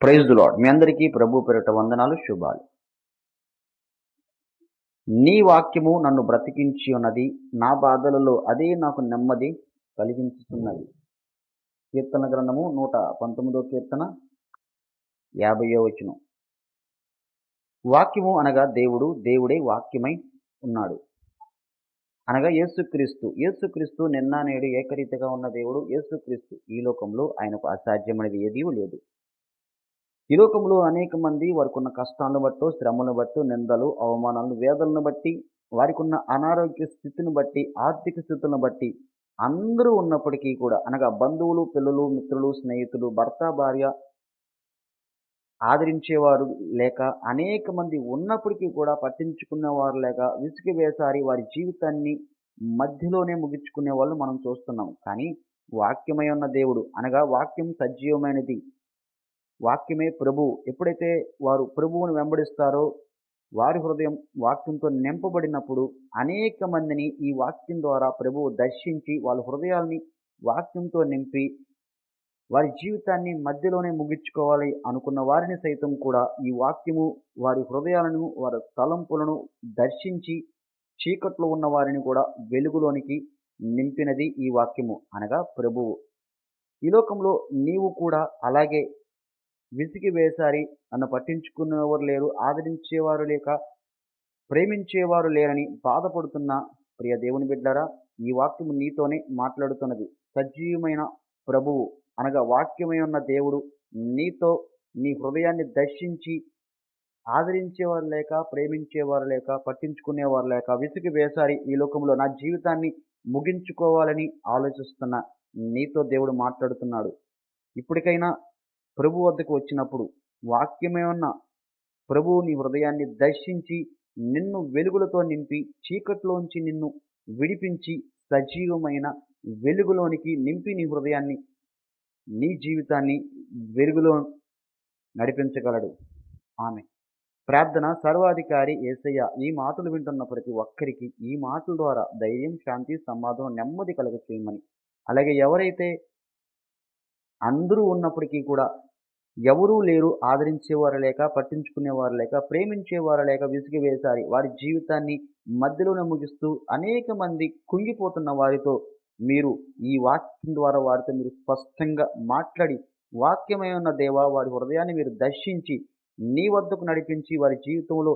Praise the lord. మీ అందరికీ ప్రభు పేరిట వందనాలు, శుభాలు. నీ వాక్యము నన్ను బ్రతికించి ఉన్నది, నా బాధలలో అదే నాకు నెమ్మది కలిగించుతున్నది. కీర్తన గ్రంథము 119 కీర్తన 50వ వచనం. వాక్యము అనగా దేవుడు, దేవుడే వాక్యమై ఉన్నాడు. అనగా యేసుక్రీస్తు నిన్న నేడు ఏకరీతిగా ఉన్న దేవుడు యేసుక్రీస్తు. ఈ లోకంలో ఆయనకు అసాధ్యమైనది ఏదీ లేదు. ఈ లోకంలో అనేక మంది వారికి ఉన్న కష్టాలను బట్టో, శ్రమలను బట్టో, నిందలు, అవమానాలను, వేదనను బట్టి, వారికి ఉన్న అనారోగ్య స్థితిని బట్టి, ఆర్థిక స్థితులను బట్టి అందరూ ఉన్నప్పటికీ కూడా, అనగా బంధువులు, పిల్లలు, మిత్రులు, స్నేహితులు, భర్త, భార్య ఆదరించేవారు లేక, అనేక మంది ఉన్నప్పటికీ కూడా పట్టించుకునేవారు లేక, విసిగి వేసారి వారి జీవితాన్ని మధ్యలోనే ముగించుకునే వాళ్ళు మనం చూస్తున్నాం. కానీ వాక్యమై ఉన్న దేవుడు, అనగా వాక్యం సజీవమైనది, వాక్యమే ప్రభువు. ఎప్పుడైతే వారు ప్రభువును వెంబడిస్తారో, వారి హృదయం వాక్యంతో నింపబడినప్పుడు అనేక మందిని ఈ వాక్యం ద్వారా ప్రభువు దర్శించి వాళ్ళ హృదయాల్ని వాక్యంతో నింపి వారి జీవితాన్ని మధ్యలోనే ముగించుకోవాలి అనుకున్న వారిని సైతం కూడా ఈ వాక్యము వారి హృదయాలను, వారి తలంపులను దర్శించి చీకట్లో ఉన్న వారిని కూడా వెలుగులోనికి నింపినది ఈ వాక్యము, అనగా ప్రభువు. ఈ లోకంలో నీవు కూడా అలాగే విసిగి వేసారి, నన్ను పట్టించుకునేవారు లేరు, ఆదరించేవారు లేక, ప్రేమించేవారు లేరని బాధపడుతున్న ప్రియ దేవుని బిడ్డలారా, ఈ వాక్యము నీతోనే మాట్లాడుతున్నది. సజీవమైన ప్రభువు, అనగా వాక్యమై ఉన్న దేవుడు నీతో నీ హృదయాన్ని దర్శించి ఆదరించేవారు లేక, ప్రేమించేవారు లేక, పట్టించుకునేవారు లేక, విసిగి వేసారి ఈ లోకంలో నా జీవితాన్ని ముగించుకోవాలని ఆలోచిస్తున్న నీతో దేవుడు మాట్లాడుతున్నాడు. ఇప్పటికైనా ప్రభు వద్దకు వచ్చినప్పుడు వాక్యమే ఉన్న ప్రభువు నీ హృదయాన్ని దర్శించి నిన్ను వెలుగులతో నింపి చీకట్లోంచి నిన్ను విడిపించి సజీవమైన వెలుగులోనికి నింపి నీ హృదయాన్ని, నీ జీవితాన్ని వెలుగులో నడిపించగలడు. ఆమె ప్రార్థన. సర్వాధికారి యేసయ్య, ఈ మాటలు వింటున్న ప్రతి ఒక్కరికి ఈ మాటల ద్వారా ధైర్యం, శాంతి, సమాధానం, నెమ్మది కలుగ చేయమని, అలాగే ఎవరైతే అందరూ ఉన్నప్పటికీ కూడా ఎవరూ లేరు, ఆదరించేవారు లేక, పట్టించుకునేవారు లేక, ప్రేమించేవారు లేక, విసిగి వేసారి వారి జీవితాన్ని మధ్యలోనే ముగిస్తూ అనేక మంది కుంగిపోతున్న వారితో మీరు ఈ వాక్యం ద్వారా వారితో మీరు స్పష్టంగా మాట్లాడి, వాక్యమై ఉన్న దేవా వారి హృదయాన్ని మీరు దర్శించి నీ వద్దకు నడిపించి వారి జీవితంలో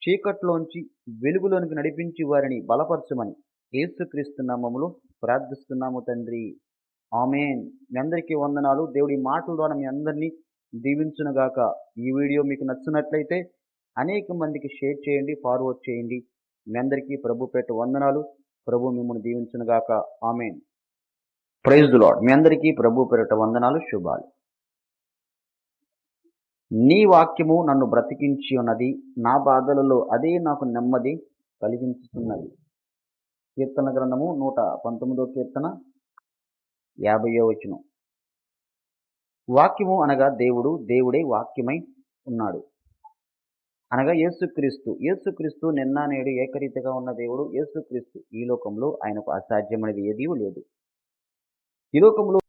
చీకట్లోంచి వెలుగులోనికి నడిపించి వారిని బలపరచమని యేసుక్రీస్తు నామములో ప్రార్థిస్తున్నాము తండ్రి. ఆమేన్. మీ అందరికీ వందనాలు. దేవుడి మాటల ద్వారా మీ అందరినీ దీవించునుగాక. ఈ వీడియో మీకు నచ్చినట్లయితే అనేక మందికి షేర్ చేయండి, ఫార్వర్డ్ చేయండి. మీ అందరికీ ప్రభు పేట వందనాలు. ప్రభు మిమ్మల్ని దీవించునుగాక. ఆమేన్. Praise the lord. మీ అందరికీ ప్రభు పేరిట వందనాలు, శుభాలు. నీ వాక్యము నన్ను బ్రతికించి ఉన్నది, నా బాధలలో అదే నాకు నెమ్మది కలిగించుతున్నది. కీర్తన గ్రంథము 119 కీర్తన 50వ వచనం. వాక్యము అనగా దేవుడు, దేవుడే వాక్యమై ఉన్నాడు. అనగా యేసుక్రీస్తు నిన్న నేడు ఏకరీతిగా ఉన్న దేవుడు యేసుక్రీస్తు. ఈ లోకంలో ఆయనకు అసాధ్యమైనది ఏదీ లేదు. ఈ లోకంలో